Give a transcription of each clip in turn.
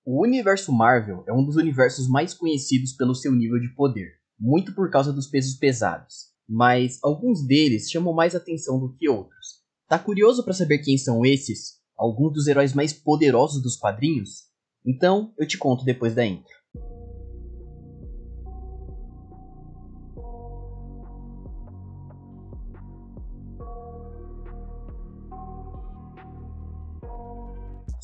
O universo Marvel é um dos universos mais conhecidos pelo seu nível de poder, muito por causa dos pesos pesados, mas alguns deles chamam mais atenção do que outros. Tá curioso para saber quem são esses? Alguns dos heróis mais poderosos dos quadrinhos? Então eu te conto depois da intro.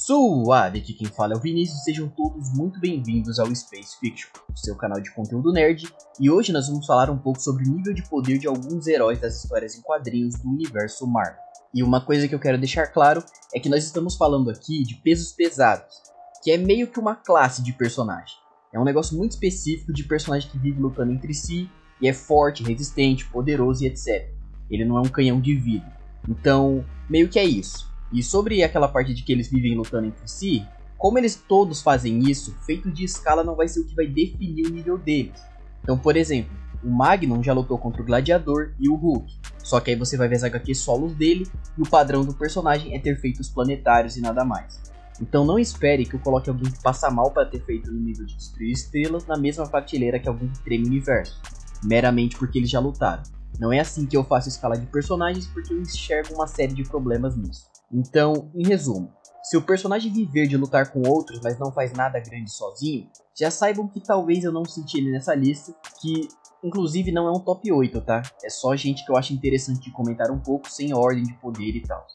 Suave, aqui quem fala é o Vinícius, sejam todos muito bem-vindos ao Space Fiction, o seu canal de conteúdo nerd, e hoje nós vamos falar um pouco sobre o nível de poder de alguns heróis das histórias em quadrinhos do universo Marvel. E uma coisa que eu quero deixar claro é que nós estamos falando aqui de pesos pesados, que é meio que uma classe de personagem. É um negócio muito específico de personagem que vive lutando entre si, e é forte, resistente, poderoso e etc. Ele não é um canhão de vidro. Então, meio que é isso. E sobre aquela parte de que eles vivem lutando entre si, como eles todos fazem isso, feito de escala não vai ser o que vai definir o nível deles. Então, por exemplo, o Magnum já lutou contra o Gladiador e o Hulk, só que aí você vai ver as HQ solos dele e o padrão do personagem é ter feitos planetários e nada mais. Então não espere que eu coloque alguém que passa mal para ter feito no nível de destruir estrelas na mesma prateleira que alguém que treme o universo, meramente porque eles já lutaram. Não é assim que eu faço escala de personagens porque eu enxergo uma série de problemas nisso. Então, em resumo, se o personagem viver de lutar com outros, mas não faz nada grande sozinho, já saibam que talvez eu não cite ele nessa lista, que inclusive não é um top 8, tá? É só gente que eu acho interessante de comentar um pouco, sem ordem de poder e tal.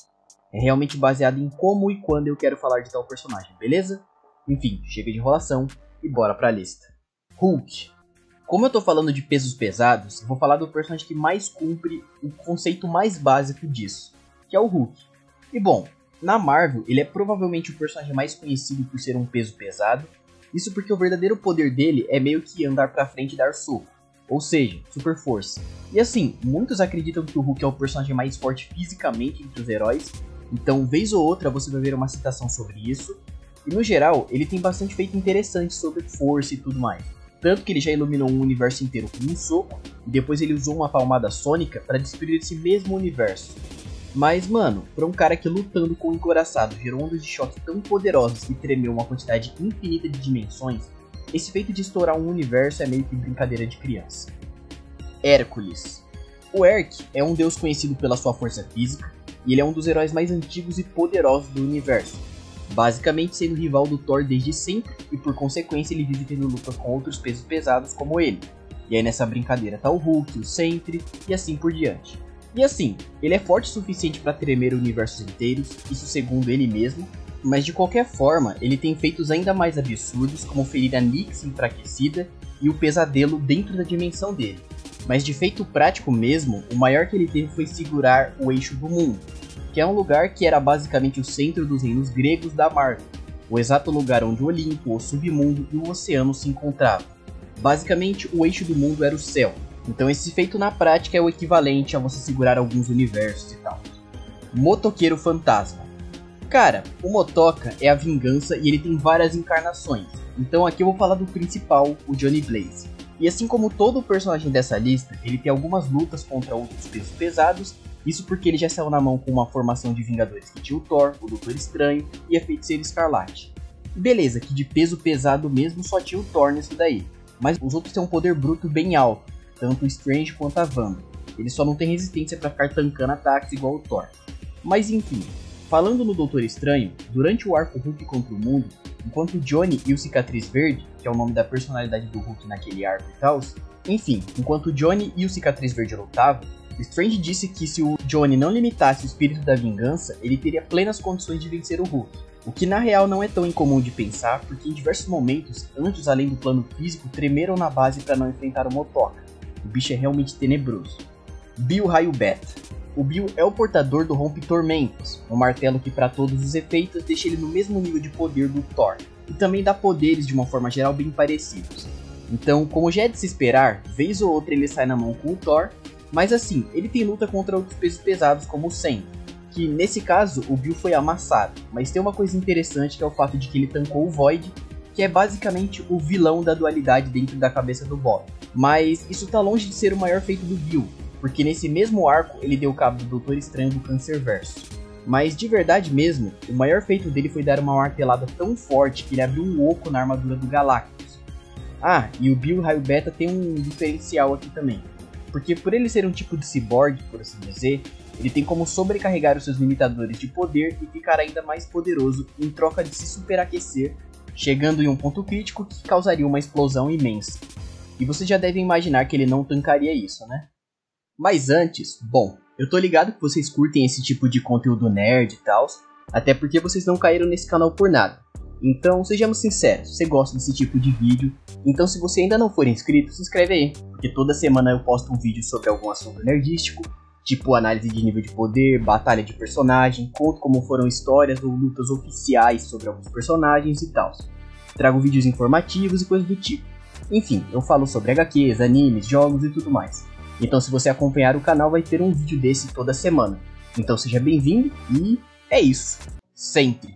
É realmente baseado em como e quando eu quero falar de tal personagem, beleza? Enfim, chega de enrolação e bora pra lista. Hulk. Como eu tô falando de pesos pesados, eu vou falar do personagem que mais cumpre o conceito mais básico disso, que é o Hulk. E bom, na Marvel ele é provavelmente o personagem mais conhecido por ser um peso pesado, isso porque o verdadeiro poder dele é meio que andar pra frente e dar soco, ou seja, super força. E assim, muitos acreditam que o Hulk é o personagem mais forte fisicamente entre os heróis, então vez ou outra você vai ver uma citação sobre isso, e no geral ele tem bastante feito interessante sobre força e tudo mais. Tanto que ele já iluminou um universo inteiro com um soco, e depois ele usou uma palmada sônica para destruir esse mesmo universo. Mas, mano, pra um cara que lutando com o encoraçado gerou ondas de choque tão poderosas que tremeu uma quantidade infinita de dimensões, esse feito de estourar um universo é meio que brincadeira de criança. Hércules. O Herc é um deus conhecido pela sua força física, e ele é um dos heróis mais antigos e poderosos do universo, basicamente sendo rival do Thor desde sempre, e por consequência ele vive tendo lutas com outros pesos pesados como ele. E aí nessa brincadeira tá o Hulk, o Sentry, e assim por diante. E assim, ele é forte o suficiente para tremer universos inteiros, isso segundo ele mesmo, mas de qualquer forma, ele tem feitos ainda mais absurdos, como ferir a Nyx enfraquecida e o Pesadelo dentro da dimensão dele. Mas de feito prático mesmo, o maior que ele teve foi segurar o Eixo do Mundo, que é um lugar que era basicamente o centro dos reinos gregos da Marvel, o exato lugar onde o Olimpo, o Submundo e o Oceano se encontravam. Basicamente, o Eixo do Mundo era o céu. Então esse feito na prática é o equivalente a você segurar alguns universos e tal. Motoqueiro Fantasma. Cara, o Motoca é a vingança e ele tem várias encarnações. Então aqui eu vou falar do principal, o Johnny Blaze. E assim como todo personagem dessa lista, ele tem algumas lutas contra outros pesos pesados. Isso porque ele já saiu na mão com uma formação de Vingadores que tinha o Thor, o Doutor Estranho e a Feiticeira Escarlate. Beleza, que de peso pesado mesmo só tinha o Thor nisso daí. Mas os outros têm um poder bruto bem alto. Tanto o Strange quanto a Wanda. Ele só não tem resistência para ficar tancando ataques igual o Thor. Mas enfim, falando no Doutor Estranho, durante o arco Hulk contra o Mundo, enquanto o Johnny e o Cicatriz Verde, que é o nome da personalidade do Hulk naquele arco e tal, enfim, enquanto o Johnny e o Cicatriz Verde lutavam, o Strange disse que se o Johnny não limitasse o espírito da vingança, ele teria plenas condições de vencer o Hulk. O que na real não é tão incomum de pensar, porque em diversos momentos, anjos além do plano físico tremeram na base para não enfrentar o Motoca. O bicho é realmente tenebroso. Bill Raio Beta. O Bill é o portador do Rompe Tormentos, um martelo que para todos os efeitos deixa ele no mesmo nível de poder do Thor, e também dá poderes de uma forma geral bem parecidos. Então, como já é de se esperar, vez ou outra ele sai na mão com o Thor, mas assim, ele tem luta contra outros pesos pesados como o Sentry, que nesse caso o Bill foi amassado, mas tem uma coisa interessante que é o fato de que ele tancou o Void, que é basicamente o vilão da dualidade dentro da cabeça do Bob. Mas isso tá longe de ser o maior feito do Bill, porque nesse mesmo arco ele deu cabo do Doutor Estranho do Cancerverso. Mas de verdade mesmo, o maior feito dele foi dar uma martelada tão forte que ele abriu um oco na armadura do Galactus. Ah, e o Bill Raio Beta tem um diferencial aqui também, porque por ele ser um tipo de ciborgue, por assim dizer, ele tem como sobrecarregar os seus limitadores de poder e ficar ainda mais poderoso em troca de se superaquecer, chegando em um ponto crítico que causaria uma explosão imensa. E você já deve imaginar que ele não tancaria isso, né? Mas antes, bom, eu tô ligado que vocês curtem esse tipo de conteúdo nerd e tal, até porque vocês não caíram nesse canal por nada. Então, sejamos sinceros, você gosta desse tipo de vídeo, então se você ainda não for inscrito, se inscreve aí, porque toda semana eu posto um vídeo sobre algum assunto nerdístico, tipo análise de nível de poder, batalha de personagem, conto como foram histórias ou lutas oficiais sobre alguns personagens e tal. Trago vídeos informativos e coisas do tipo. Enfim, eu falo sobre HQs, animes, jogos e tudo mais. Então se você acompanhar o canal vai ter um vídeo desse toda semana. Então seja bem-vindo e é isso. Sempre.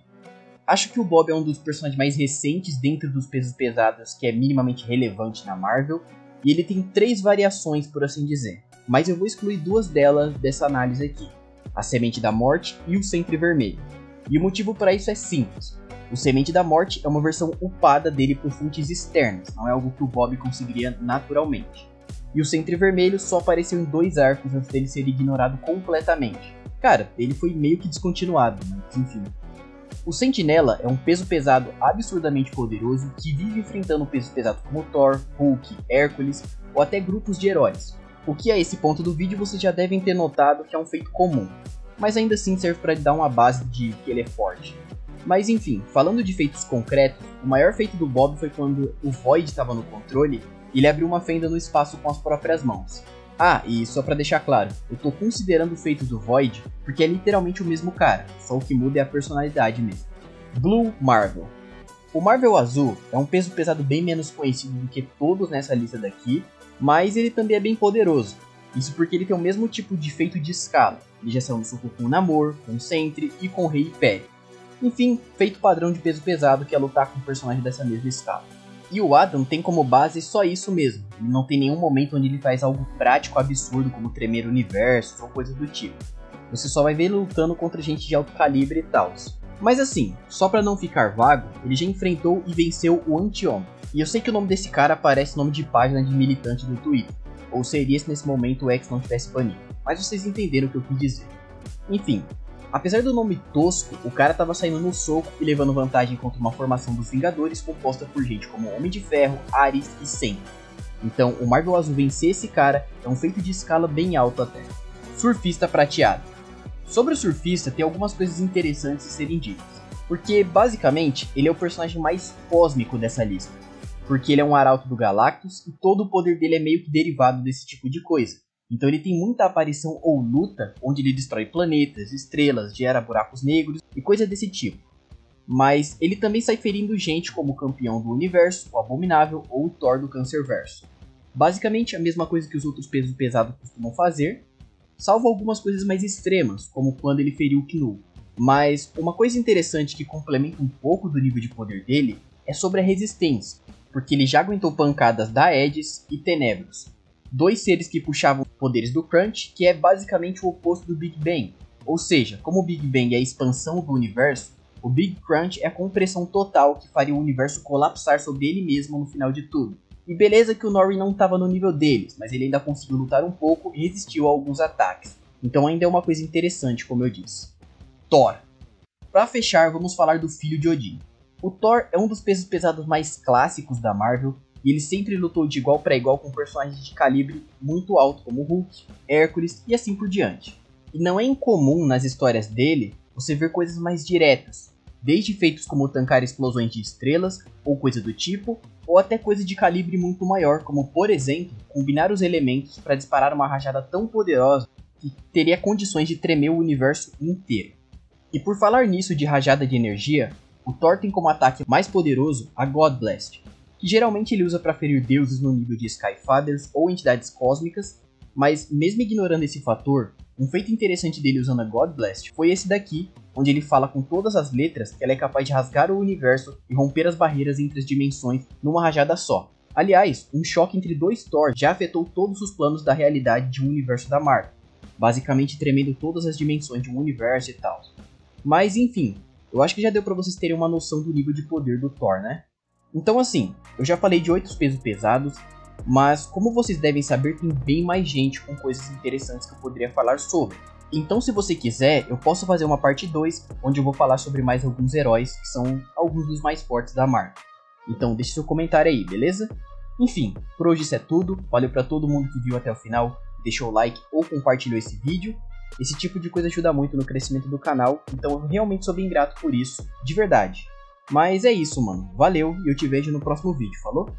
Acho que o Bob é um dos personagens mais recentes dentro dos pesos pesados que é minimamente relevante na Marvel. E ele tem 3 variações, por assim dizer. Mas eu vou excluir 2 delas dessa análise aqui. A Semente da Morte e o Sentry Vermelho. E o motivo para isso é simples. O Semente da Morte é uma versão upada dele por fontes externas. Não é algo que o Bob conseguiria naturalmente. E o Sentry Vermelho só apareceu em 2 arcos antes dele ser ignorado completamente. Cara, ele foi meio que descontinuado, mas enfim. O Sentinela é um peso pesado absurdamente poderoso que vive enfrentando pesos pesados como Thor, Hulk, Hércules ou até grupos de heróis. O que a esse ponto do vídeo vocês já devem ter notado que é um feito comum, mas ainda assim serve para dar uma base de que ele é forte. Mas enfim, falando de feitos concretos, o maior feito do Bob foi quando o Void estava no controle e ele abriu uma fenda no espaço com as próprias mãos. Ah, e só pra deixar claro, eu tô considerando o feito do Void porque é literalmente o mesmo cara, só o que muda é a personalidade mesmo. Blue Marvel. O Marvel Azul é um peso pesado bem menos conhecido do que todos nessa lista daqui, mas ele também é bem poderoso. Isso porque ele tem o mesmo tipo de feito de escala, ele já saiu no soco com o Namor, com o Sentry e com o Rei Império. Enfim, feito padrão de peso pesado que é lutar com um personagem dessa mesma escala. E o Adam tem como base só isso mesmo, ele não tem nenhum momento onde ele faz algo prático absurdo como tremer universos ou coisas do tipo. Você só vai ver ele lutando contra gente de alto calibre e tal. Mas assim, só pra não ficar vago, ele já enfrentou e venceu o Anti-Homem. E eu sei que o nome desse cara parece nome de página de militante do Twitter, ou seria se nesse momento o X não tivesse banido, mas vocês entenderam o que eu quis dizer. Enfim, apesar do nome tosco, o cara tava saindo no soco e levando vantagem contra uma formação dos Vingadores composta por gente como Homem de Ferro, Ares e Sentry. Então, o Marvel Azul vencer esse cara é um feito de escala bem alto até. Surfista Prateado. Sobre o Surfista tem algumas coisas interessantes a serem ditas, porque basicamente ele é o personagem mais cósmico dessa lista, porque ele é um arauto do Galactus e todo o poder dele é meio que derivado desse tipo de coisa. Então ele tem muita aparição ou luta onde ele destrói planetas, estrelas, gera buracos negros e coisa desse tipo. Mas ele também sai ferindo gente como o Campeão do Universo, o Abominável ou o Thor do Cancerverso. Basicamente a mesma coisa que os outros pesos pesados costumam fazer, salvo algumas coisas mais extremas, como quando ele feriu o Knull. Mas uma coisa interessante que complementa um pouco do nível de poder dele é sobre a resistência, porque ele já aguentou pancadas da Aegis e Tenebros, 2 seres que puxavam poderes do Crunch, que é basicamente o oposto do Big Bang. Ou seja, como o Big Bang é a expansão do universo, o Big Crunch é a compressão total que faria o universo colapsar sobre ele mesmo no final de tudo. E beleza que o Norrin não estava no nível deles, mas ele ainda conseguiu lutar um pouco e resistiu a alguns ataques. Então ainda é uma coisa interessante, como eu disse. Thor. Para fechar, vamos falar do filho de Odin. O Thor é um dos pesos pesados mais clássicos da Marvel, e ele sempre lutou de igual para igual com personagens de calibre muito alto como Hulk, Hércules e assim por diante. E não é incomum nas histórias dele você ver coisas mais diretas, desde feitos como tancar explosões de estrelas ou coisa do tipo, ou até coisa de calibre muito maior, como por exemplo, combinar os elementos para disparar uma rajada tão poderosa que teria condições de tremer o universo inteiro. E por falar nisso de rajada de energia, o Thor tem como ataque mais poderoso a God Blast, que geralmente ele usa para ferir deuses no nível de Skyfathers ou entidades cósmicas, mas mesmo ignorando esse fator, um feito interessante dele usando a God Blast foi esse daqui, onde ele fala com todas as letras que ela é capaz de rasgar o universo e romper as barreiras entre as dimensões numa rajada só. Aliás, um choque entre 2 Thor já afetou todos os planos da realidade de um universo da Marvel. basicamente tremendo todas as dimensões de um universo e tal. Mas enfim, eu acho que já deu pra vocês terem uma noção do nível de poder do Thor, né? Então assim, eu já falei de 8 pesos pesados, mas como vocês devem saber, tem bem mais gente com coisas interessantes que eu poderia falar sobre. Então se você quiser, eu posso fazer uma parte 2, onde eu vou falar sobre mais alguns heróis, que são alguns dos mais fortes da Marvel. Então deixe seu comentário aí, beleza? Enfim, por hoje isso é tudo, valeu pra todo mundo que viu até o final, deixou o like ou compartilhou esse vídeo. Esse tipo de coisa ajuda muito no crescimento do canal, então eu realmente sou bem grato por isso, de verdade. Mas é isso, mano, valeu e eu te vejo no próximo vídeo, falou?